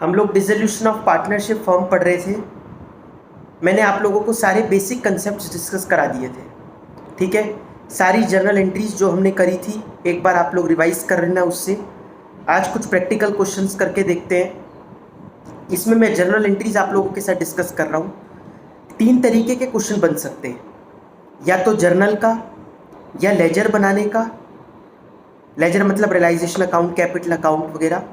हम लोग dissolution of partnership form पढ़ रहे थे। मैंने आप लोगों को सारे बेसिक कंसेप्ट डिस्कस करा दिए थे, ठीक है। सारी जर्नल एंट्रीज जो हमने करी थी एक बार आप लोग रिवाइज कर लेना उससे। आज कुछ प्रैक्टिकल क्वेश्चंस करके देखते हैं। इसमें मैं जर्नल एंट्रीज आप लोगों के साथ डिस्कस कर रहा हूँ। 3 तरीके के क्वेश्चन बन सकते हैं, या तो जर्नल का, या लेजर बनाने का, लेजर मतलब रियलाइजेशन अकाउंट, कैपिटल अकाउंट वगैरह,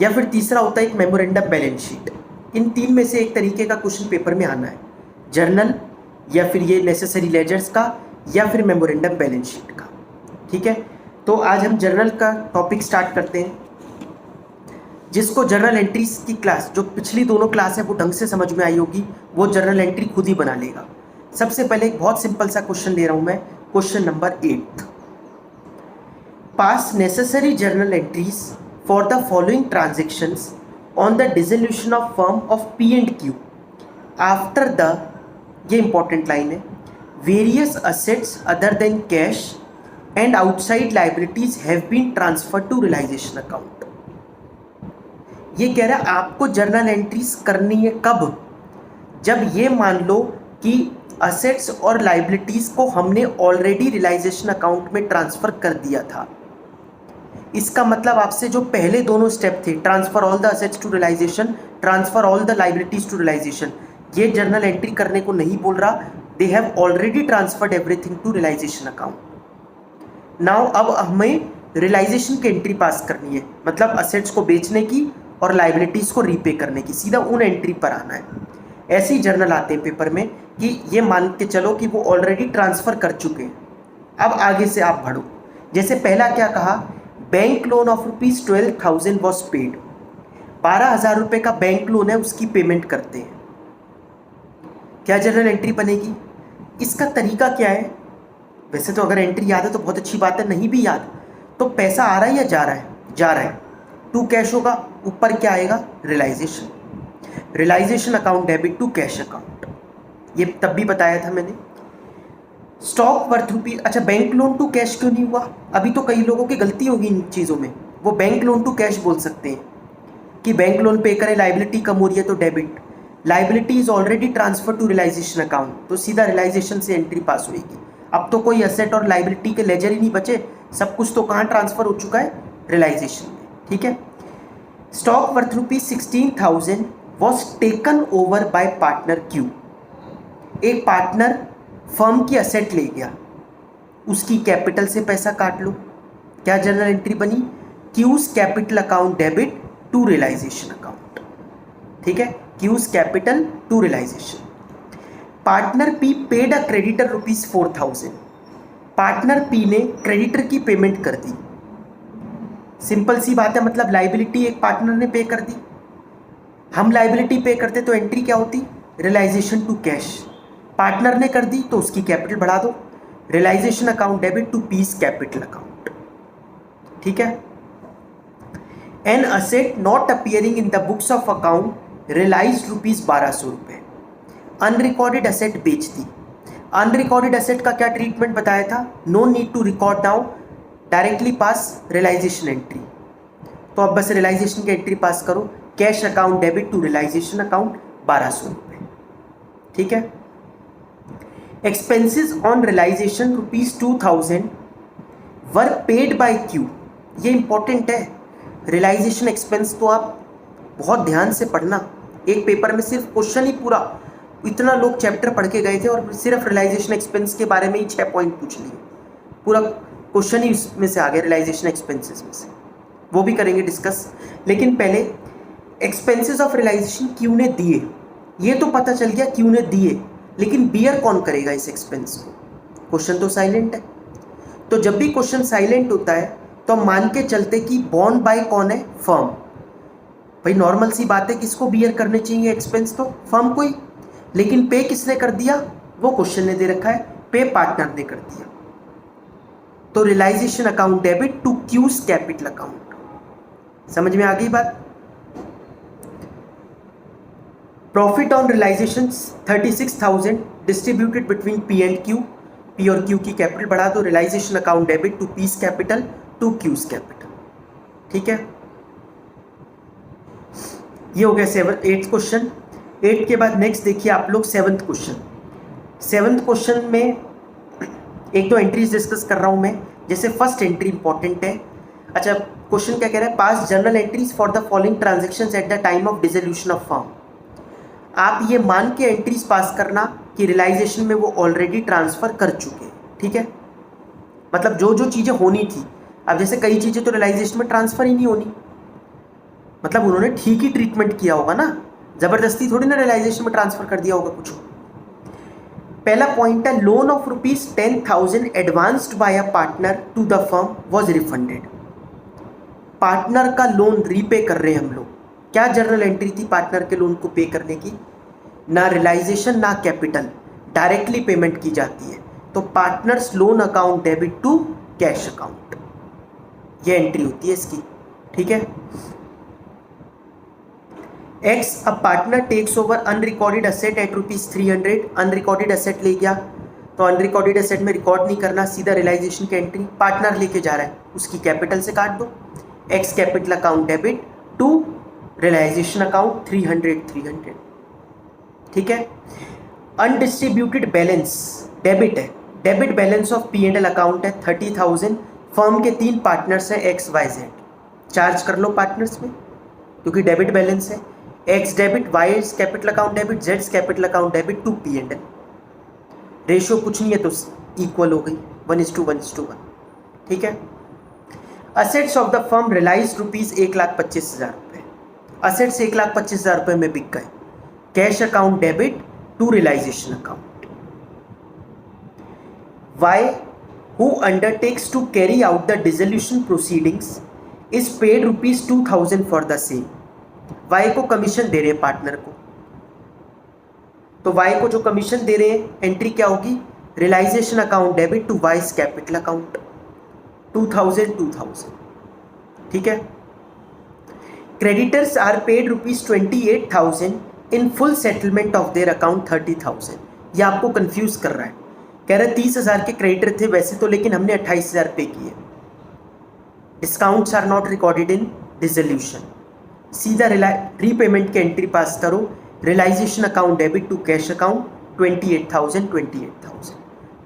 या फिर तीसरा होता है एक मेमोरेंडम बैलेंस शीट। इन 3 में से एक तरीके का क्वेश्चन पेपर में आना है, जर्नल या फिर ये नेसेसरी लेजर्स का या फिर मेमोरेंडम बैलेंस शीट का, ठीक है। तो आज हम जर्नल का टॉपिक स्टार्ट करते हैं। जिसको जर्नल एंट्रीज की क्लास जो पिछली दोनों क्लास है वो ढंग से समझ में आई होगी, वो जर्नल एंट्री खुद ही बना लेगा। सबसे पहले एक बहुत सिंपल सा क्वेश्चन ले रहा हूं मैं, question number 8। Pass necessary journal entries for the following transactions on the dissolution of firm of P&Q after the, ये इंपॉर्टेंट लाइन है, various assets other than cash and outside liabilities have been transferred to realisation account. ये कह रहा है आपको journal entries करनी है कब? जब ये मान लो कि असेट्स और लाइबिलिटीज को हमने ऑलरेडी रियलाइजेशन अकाउंट में ट्रांसफर कर दिया था। इसका मतलब आपसे जो पहले दोनों स्टेप थे, transfer all the assets to realisation, transfer all the liabilities to realisation, ये जर्नल एंट्री करने को नहीं बोल रहा। They have already transferred everything to realisation account. Now अब हमें रियलाइजेशन की एंट्री पास करनी है, मतलब असेट्स को बेचने की और लाइबिलिटीज को रीपे करने की, सीधा उन एंट्री पर आना है। ऐसे ही जर्नल आते हैं पेपर में कि ये मान के चलो कि वो ऑलरेडी ट्रांसफर कर चुके हैं, अब आगे से आप बढ़ो। जैसे पहला क्या कहा, bank loan of ₹12,000 was paid. 12,000 रुपये का बैंक लोन है, उसकी पेमेंट करते हैं। क्या जर्नल एंट्री बनेगी? इसका तरीका क्या है? वैसे तो अगर एंट्री याद है तो बहुत अच्छी बात है, नहीं भी याद तो पैसा आ रहा है या जा रहा है? जा रहा है। टू कैश होगा, ऊपर क्या आएगा? Realisation. Realisation account debit to cash account, ये तब भी बताया था मैंने। स्टॉक वर्थ ₹, अच्छा बैंक लोन टू कैश क्यों नहीं हुआ? अभी तो कई लोगों की गलती होगी इन चीज़ों में। वो बैंक लोन टू कैश बोल सकते हैं कि बैंक लोन पे करें, लाइबिलिटी कम हो रही है तो debit, liability is already transfer to realisation account, तो सीधा रियलाइजेशन से एंट्री पास होगी। अब तो कोई असेट और लाइबिलिटी के लेजर ही नहीं बचे, सब कुछ तो कहाँ ट्रांसफर हो चुका है? रियलाइजेशन में, ठीक है। Stock worth ₹16,000 was taken over bye partner Q। एक पार्टनर फर्म की असेट ले गया, उसकी कैपिटल से पैसा काट लो। क्या जर्नल एंट्री बनी? Q's capital account debit to realisation account, ठीक है। Q's capital to realisation. Partner P paid a creditor ₹4,000। Partner P ने क्रेडिटर की पेमेंट कर दी। सिंपल सी बात है, मतलब लाइबिलिटी एक पार्टनर ने पे कर दी, हम लाइबिलिटी पे करते तो एंट्री क्या होती? Realisation to cash. पार्टनर ने कर दी तो उसकी कैपिटल बढ़ा दो, realisation account debit to P's capital account, ठीक है। An asset not appearing in the books of account realised ₹1,200। Unrecorded asset बेच दी। अनरिकॉर्डेड असेट का क्या ट्रीटमेंट बताया था? No need to record now, directly pass realisation entry. तो अब बस रियलाइजेशन की एंट्री पास करो, cash account debit to realisation account ₹1,200, ठीक है। Expenses on realisation ₹2,000 were paid by Q। ये इंपॉर्टेंट है, रियलाइजेशन एक्सपेंस तो आप बहुत ध्यान से पढ़ना। एक पेपर में सिर्फ क्वेश्चन ही पूरा, इतना लोग चैप्टर पढ़ के गए थे और सिर्फ रियलाइजेशन एक्सपेंस के बारे में ही 6 पॉइंट पूछ लिए, पूरा क्वेश्चन ही उसमें से आ गया रियलाइजेशन एक्सपेंसेस में से, वो भी करेंगे डिस्कस। लेकिन पहले एक्सपेंसेस ऑफ रियलाइजेशन Q ने दिए, ये तो पता चल गया Q ने दिए, लेकिन बियर कौन करेगा इस एक्सपेंस को? क्वेश्चन तो साइलेंट है। तो जब भी क्वेश्चन साइलेंट होता है तो हम मान के चलते कि बॉर्न बाय कौन है? फर्म। भाई नॉर्मल सी बात है, किसको बियर करने चाहिए एक्सपेंस? तो फर्म को ही। लेकिन पे किसने कर दिया? वो क्वेश्चन ने दे रखा है, पे पार्टनर ने कर दिया। तो realisation account debit to Q's capital account. समझ में आ गई बात? Profit on realisation 36,000 distributed between P and Q। P और Q की कैपिटल बढ़ा दो, realisation account debit to P's capital to Q's capital, ठीक है। ये हो गया 8th क्वेश्चन। 8 के बाद नेक्स्ट देखिए आप लोग 7th क्वेश्चन। 7th क्वेश्चन में एक दो एंट्रीज डिस्कस कर रहा हूँ मैं। जैसे फर्स्ट एंट्री इंपॉर्टेंट है। अच्छा, क्वेश्चन क्या कह रहा है? पास journal entries for the following transactions at the time of dissolution of firm. आप ये मान के एंट्रीज पास करना कि रियलाइजेशन में वो ऑलरेडी ट्रांसफर कर चुके हैं। ठीक है, मतलब जो जो चीज़ें होनी थी। अब जैसे कई चीज़ें तो रियलाइजेशन में ट्रांसफर ही नहीं होनी, मतलब उन्होंने ठीक ही ट्रीटमेंट किया होगा ना, ज़बरदस्ती थोड़ी ना रियलाइजेशन में ट्रांसफर कर दिया होगा कुछ। पहला पॉइंट है, loan of ₹10,000 advanced by a partner to the firm was refunded. Partner का लोन रीपे कर रहे हैं हम लोग। क्या जर्नल एंट्री थी पार्टनर के लोन को पे करने की? ना रियलाइजेशन ना कैपिटल, डायरेक्टली पेमेंट की जाती है। तो partners loan account debit to cash account, ये एंट्री होती है इसकी। ठीक है। X, a partner takes over unrecorded asset at ₹300। अनरिकॉर्डेड एसेट ले गया, तो अनरिकॉर्डेड एसेट में रिकॉर्ड नहीं करना, सीधा रियलाइजेशन की एंट्री। पार्टनर लेके जा रहा है, उसकी कैपिटल से काट दो। X capital account debit to realisation account 300। ठीक है। अनडिस्ट्रीब्यूटेड बैलेंस डेबिट है, debit balance of P&L account है 30,000। फर्म के 3 पार्टनर्स हैं XYZ, चार्ज कर लो पार्टनर्स में क्योंकि डेबिट बैलेंस है। X debit, Y capital account debit, जेड्स capital account debit to P&L। Ratio कुछ नहीं है तो इक्वल हो गई, 1:1:1। ठीक है। Assets of the firm realise ₹1,25,000। Assets 1,25,000 रुपये में बिक गए। Cash account debit to realisation account. Y, who undertakes to carry out the dissolution proceedings, is paid ₹2,000 for the same. Y को कमीशन दे रहे हैं पार्टनर को, तो वाई को जो कमीशन दे रहे हैं एंट्री क्या होगी? Realisation account debit to Y's capital account 2,000। ठीक है। Creditors are paid ₹28,000 in full settlement of their account 30,000। ये आपको कंफ्यूज कर रहा है, कह रहे 30,000 के क्रेडिटर थे वैसे तो, लेकिन हमने 28,000 पे किए। Discounts are not recorded in dissolution. सीधा रीपेमेंट की एंट्री पास करो। Realisation account debit to cash account 28,000।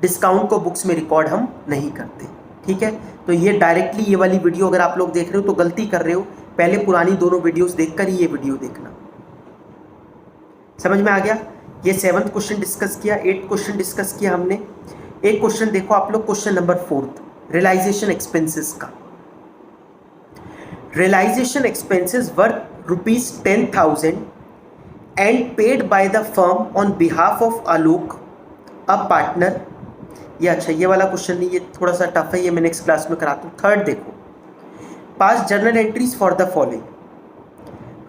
Discount को बुक्स में रिकॉर्ड हम नहीं करते। ठीक है। तो ये डायरेक्टली ये वाली वीडियो अगर आप लोग देख रहे हो तो गलती कर रहे हो, पहले पुरानी दोनों वीडियोस देखकर ही ये वीडियो देखना। समझ में आ गया? ये 7th क्वेश्चन डिस्कस किया, 8th क्वेश्चन डिस्कस किया हमने। एक क्वेश्चन देखो आप लोग, क्वेश्चन नंबर 4 रियलाइजेशन एक्सपेंसेस का। Realization expenses were ₹10,000 and paid by the firm on behalf of Alok, a partner। ये अच्छा, ये वाला क्वेश्चन नहीं, ये थोड़ा सा टफ है, ये मैं नेक्स्ट क्लास में कराता हूँ। 3rd देखो, pass journal entries for the following.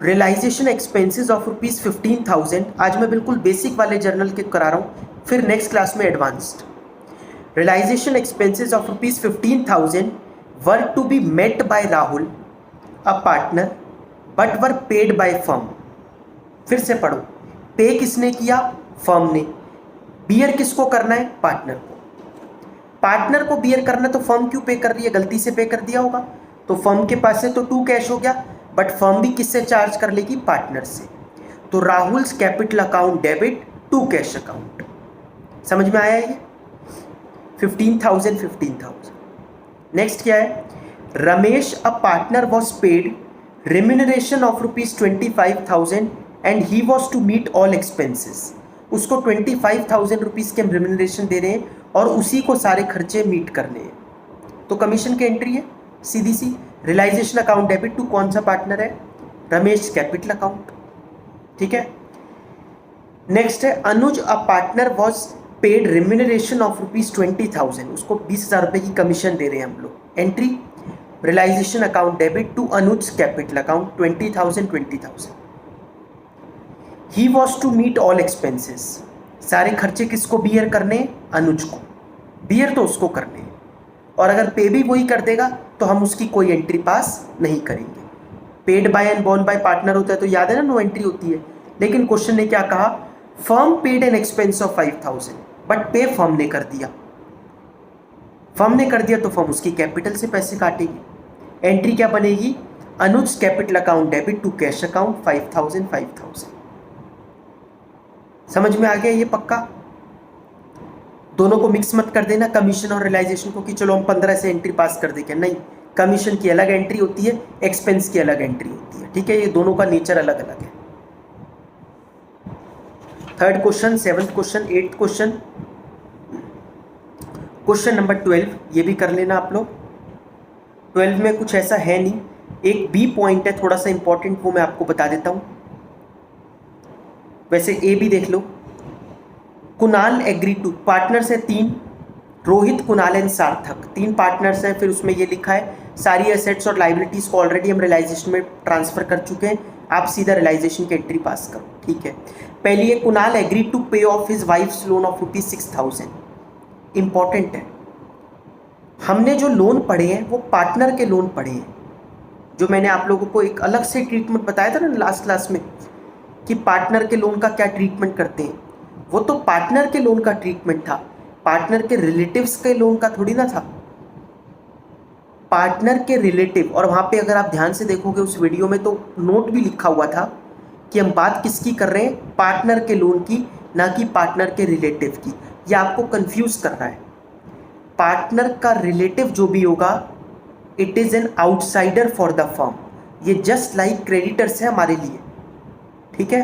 Realisation expenses of ₹15,000। आज मैं बिल्कुल बेसिक वाले जर्नल के करा रहा हूँ, फिर नेक्स्ट क्लास में advanced. Realisation expenses of ₹15,000 were to be met by Rahul a partner but were paid by firm. फिर से पढ़ो, पे किसने किया? फर्म ने। बियर किसको करना है? पार्टनर को। पार्टनर को बियर करना तो फर्म क्यों पे कर रही है? गलती से पे कर दिया होगा, तो फर्म के पास से तो टू कैश हो गया, बट फर्म भी किससे चार्ज कर लेगी? पार्टनर से। तो Rahul's capital account debit to cash account. समझ में आया ये? 15,000। नेक्स्ट क्या है? Ramesh, a partner was paid remuneration of ₹25,000 and he was to meet all expenses. उसको 25,000 रुपीज़ के हम रेम्यूनरेशन दे रहे हैं और उसी को सारे खर्चे मीट करने हैं, तो कमीशन की एंट्री है सीधी सी। रियलाइजेशन अकाउंट डेबिट टू कौन सा पार्टनर है? Ramesh capital account. ठीक है। नेक्स्ट है Anuj, a partner was paid remuneration of ₹20,000। उसको 20,000 रुपये की कमीशन दे रहे हैं हम लोग। Entry realisation account debit to Anuj capital account 20,000। He was to meet all expenses. सारे खर्चे किसको बियर करने? अनुज को। बियर तो उसको करने, और अगर पे भी वही कर देगा तो हम उसकी कोई एंट्री पास नहीं करेंगे। Paid by and borne by partner होता है तो याद है ना, नो एंट्री होती है। लेकिन क्वेश्चन ने क्या कहा? Firm paid an expense of 5,000 but पे फर्म ने कर दिया। फर्म ने कर दिया तो फर्म उसकी कैपिटल से पैसे काटेगी। एंट्री क्या बनेगी? Anuj capital account debit to cash account 5,000। समझ में आ गया ये पक्का? दोनों को मिक्स मत कर देना, कमीशन और रियलाइजेशन को, कि चलो हम 15 से एंट्री पास कर देंगे। नहीं, कमीशन की अलग एंट्री होती है, एक्सपेंस की अलग एंट्री होती है। ठीक है, ये दोनों का नेचर अलग अलग है। Third question, seventh question, eighth question, question number 12 ये भी कर लेना आप लोग। 12 में कुछ ऐसा है नहीं, एक बी पॉइंट है थोड़ा सा इंपॉर्टेंट, वो मैं आपको बता देता हूं। वैसे ए भी देख लो। कुणाल एग्री टू, पार्टनर्स है 3, रोहित, कुणाल एंड सार्थक, 3 पार्टनर्स हैं। फिर उसमें ये लिखा है सारी एसेट्स और लाइबिलिटीज को ऑलरेडी हम रियलाइजेशन में ट्रांसफर कर चुके हैं, आप सीधा रियलाइजेशन की एंट्री पास करो। ठीक है, पहली है कुणाल एग्री टू पे of his wives loan of ₹6,000। Important है, हमने जो लोन पढ़े हैं वो पार्टनर के लोन पढ़े हैं। जो मैंने आप लोगों को एक अलग से ट्रीटमेंट बताया था ना लास्ट क्लास में, कि पार्टनर के लोन का क्या ट्रीटमेंट करते हैं, वो तो पार्टनर के लोन का ट्रीटमेंट था, पार्टनर के रिलेटिव्स के लोन का थोड़ी ना था। पार्टनर के रिलेटिव, और वहाँ पे अगर आप ध्यान से देखोगे उस वीडियो में तो नोट भी लिखा हुआ था कि हम बात किसकी कर रहे हैं, पार्टनर के लोन की, ना कि पार्टनर के रिलेटिव की। ये आपको कंफ्यूज कर रहा है। पार्टनर का रिलेटिव जो भी होगा, it is an outsider for the firm. ये जस्ट लाइक क्रेडिटर्स है हमारे लिए। ठीक है,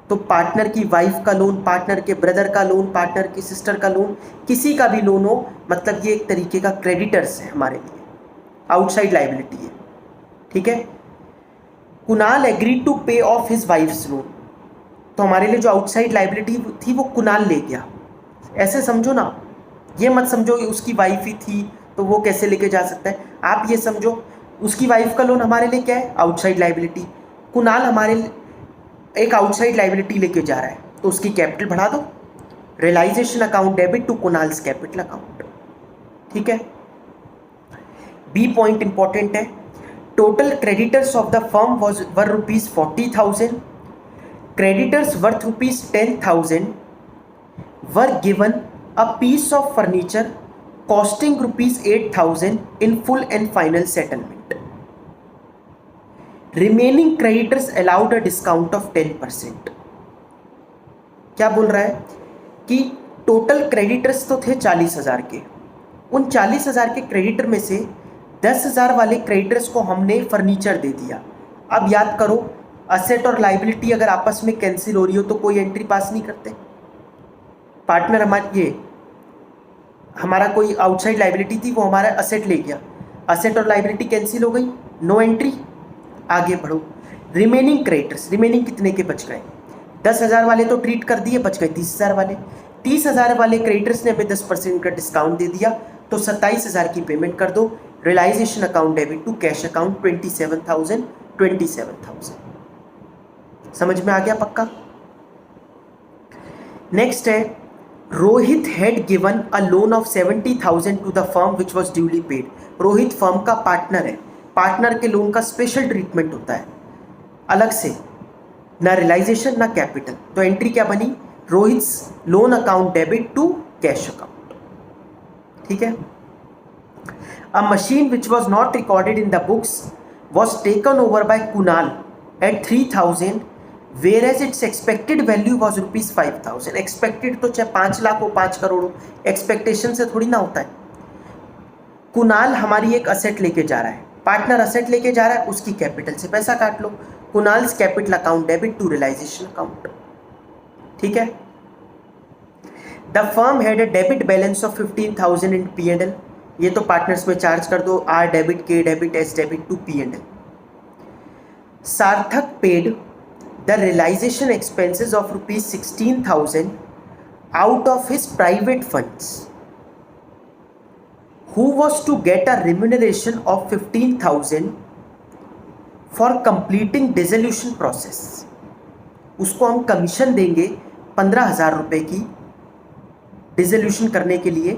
तो पार्टनर की वाइफ का लोन, पार्टनर के ब्रदर का लोन, पार्टनर की सिस्टर का लोन, किसी का भी लोन हो, मतलब ये एक तरीके का क्रेडिटर्स है हमारे लिए, आउटसाइड लाइबिलिटी है। ठीक है, कुणाल एग्री टू पे ऑफ हिज वाइफ्स लोन, तो हमारे लिए जो आउटसाइड लाइबिलिटी थी वो कुणाल ले गया। ऐसे समझो ना, ये मत समझो कि उसकी वाइफ ही थी तो वो कैसे लेके जा सकता है। आप ये समझो उसकी वाइफ का लोन हमारे लिए क्या है, आउटसाइड लाइबिलिटी। कुणाल हमारे एक आउटसाइड लाइबिलिटी लेके जा रहा है, तो उसकी कैपिटल बढ़ा दो, realisation account debit to Kunal's capital account. ठीक है, बी पॉइंट इंपॉर्टेंट है। Total creditors of the firm were ₹40,000, creditors worth ₹10,000 were given a piece of furniture costing ₹8,000 in full and final settlement. Remaining creditors allowed a discount of 10%. क्या बोल रहा है कि total creditors तो थे 40,000 के, उन 40,000 के क्रेडिटर में से 10,000 वाले क्रेडिटर्स को हमने फर्नीचर दे दिया। अब याद करो, असेट और लाइबिलिटी अगर आपस में कैंसिल हो रही हो तो कोई एंट्री पास नहीं करते। पार्टनर हमारा कोई आउटसाइड लाइबिलिटी थी, वो हमारा असेट ले गया, असेट और लाइबिलिटी कैंसिल हो गई, नो एंट्री। आगे बढ़ो, रिमेनिंग क्रेडिटर्स, रिमेनिंग कितने के बच गए, 10,000 वाले तो ट्रीट कर दिए, बच गए 30,000 वाले। 30,000 वाले क्रेडिटर्स ने हमें 10% का डिस्काउंट दे दिया, तो 27,000 की पेमेंट कर दो। Realisation account debit to cash account 27,000। समझ में आ गया पक्का? नेक्स्ट है, Rohit had given a loan of 70,000 to the firm which was duly paid. Rohit firm का पार्टनर है, पार्टनर के लोन का स्पेशल ट्रीटमेंट होता है अलग से, ना रियलाइजेशन ना कैपिटल। तो एंट्री क्या बनी, Rohit's loan account debit to cash account. ठीक है, a machine which was not recorded in the books was taken over by Kunal at 3,000 whereas its expected value was ₹5,000। Expected तो चाहे 5 लाख हो 5 करोड़ हो, एक्सपेक्टेशन से थोड़ी ना होता है। कुणाल हमारी एक असेट लेके जा रहा है, पार्टनर असेट लेके जा रहा है, उसकी कैपिटल से पैसा काट लो, Kunal's capital account debit to realisation account. ठीक है, the firm had a debit balance of 15,000 in P&L। ये तो पार्टनर्स में चार्ज कर दो, R debit, K debit, S debit to P&L। Sarthak paid the realization expenses of ₹16,000 out of his private funds, who was to get a remuneration of 15,000 for completing dissolution process। उसको हम commission देंगे 15,000 रुपये की dissolution करने के लिए,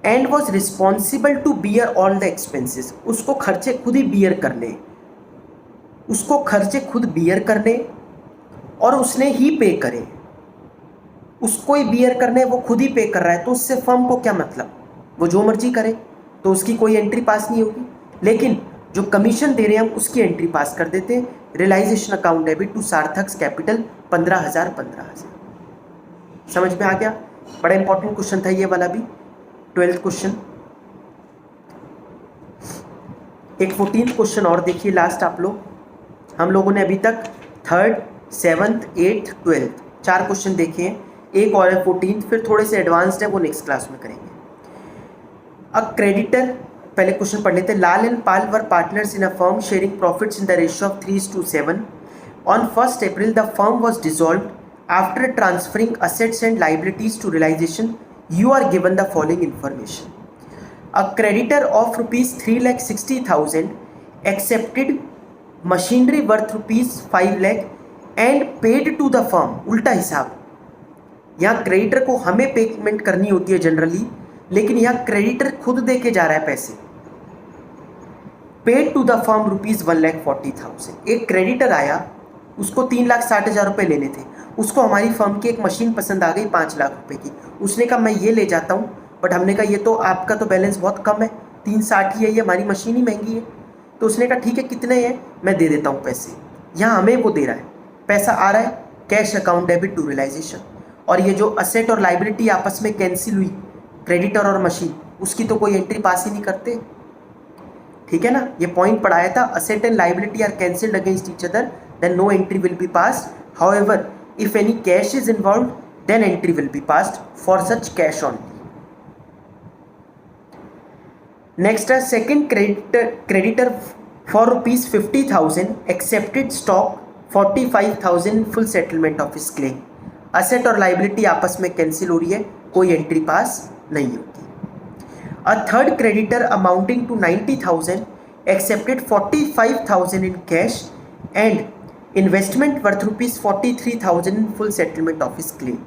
and was responsible to bear all the expenses. उसको खर्चे खुद ही बियर करने, उसको खर्चे खुद बियर करने और उसने ही पे करे, उसको ही बियर करने, वो खुद ही पे कर रहा है, तो उससे फर्म को क्या मतलब, वो जो मर्जी करे तो उसकी कोई एंट्री पास नहीं होगी। लेकिन जो कमीशन दे रहे हैं हम उसकी एंट्री पास कर देते हैं। Realisation account debit to Sarthak's capital 15,000 15,000। समझ में आ गया? बड़ा इंपॉर्टेंट क्वेश्चन था ये वाला भी, 12th क्वेश्चन। एक 14th क्वेश्चन और देखिए लास्ट आप लोग। हम लोगों ने अभी तक 3rd, 7th, 8th, 12th 4 question देखे हैं, एक और है 14th, फिर थोड़े से एडवांस्ड है वो नेक्स्ट क्लास में करेंगे। अब क्रेडिटर, पहले क्वेश्चन पढ़ लेते हैं। Lal and Pal were partners in a firm sharing profits in the ratio of 3:7। On 1st April the firm was dissolved after transferring assets and liabilities to realisation. You are given the following information. A creditor of rupees 3,60,000 accepted machinery worth rupees 5 lakh and paid to the firm। उल्टा हिसाब, यहाँ creditor को हमें payment करनी होती है generally, लेकिन यहाँ क्रेडिटर खुद दे के जा रहा है पैसे। Paid to the firm rupees 1,40,000। एक क्रेडिटर आया, उसको 3,60,000 रुपये लेने थे, उसको हमारी फर्म की एक मशीन पसंद आ गई 5 लाख रुपए की। उसने कहा मैं ये ले जाता हूँ, बट हमने कहा ये तो आपका तो बैलेंस बहुत कम है, 360 ही है, ये हमारी मशीन ही महंगी है। तो उसने कहा ठीक है कितने हैं, मैं दे देता हूँ पैसे। यहाँ हमें वो दे रहा है, पैसा आ रहा है, cash account debit to realisation. और ये जो असेट और लाइबिलिटी आपस में कैंसिल हुई, क्रेडिटर और मशीन, उसकी तो कोई एंट्री पास ही नहीं करते। ठीक है ना, ये पॉइंट पढ़ाया था। Asset and liability are cancelled against each other, then no entry will be passed. However if any cash is involved, then entry will be passed for such cash only. Next, a second creditor for rupees 50,000 accepted stock 45,000 full settlement of his claim। Asset और liability आपस में cancel हो रही है, कोई entry पास नहीं होगी। A third creditor amounting to 90,000 accepted 45,000 in cash and investment worth rupees 43,000 in full settlement of his claim।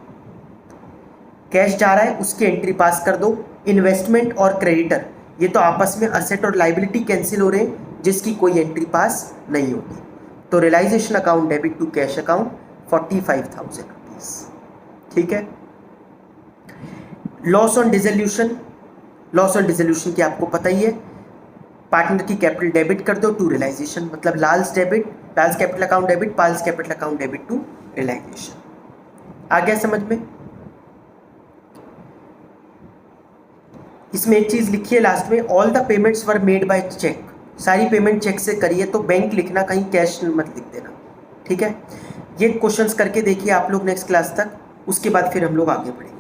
Cash जा रहा है, उसकी एंट्री पास कर दो। इन्वेस्टमेंट और क्रेडिटर ये तो आपस में असेट और लाइबिलिटी कैंसिल हो रहे हैं, जिसकी कोई एंट्री पास नहीं होगी। तो realisation account debit to cash account 45,000 rupees. ठीक है। Loss on dissolution, loss on dissolution की आपको पता ही है, पार्टनर की कैपिटल डेबिट कर दो टू रियलाइजेशन, मतलब Lal's debit, Lal's capital account debit, Pal's capital account debit to realisation. आ गया समझ में? इसमें एक चीज़ लिखी है लास्ट में, all the payments were made by cheque. सारी पेमेंट चेक से करिए, तो बैंक लिखना, कहीं कैश मत लिख देना। ठीक है, ये क्वेश्चंस करके देखिए आप लोग नेक्स्ट क्लास तक, उसके बाद फिर हम लोग आगे बढ़ेंगे।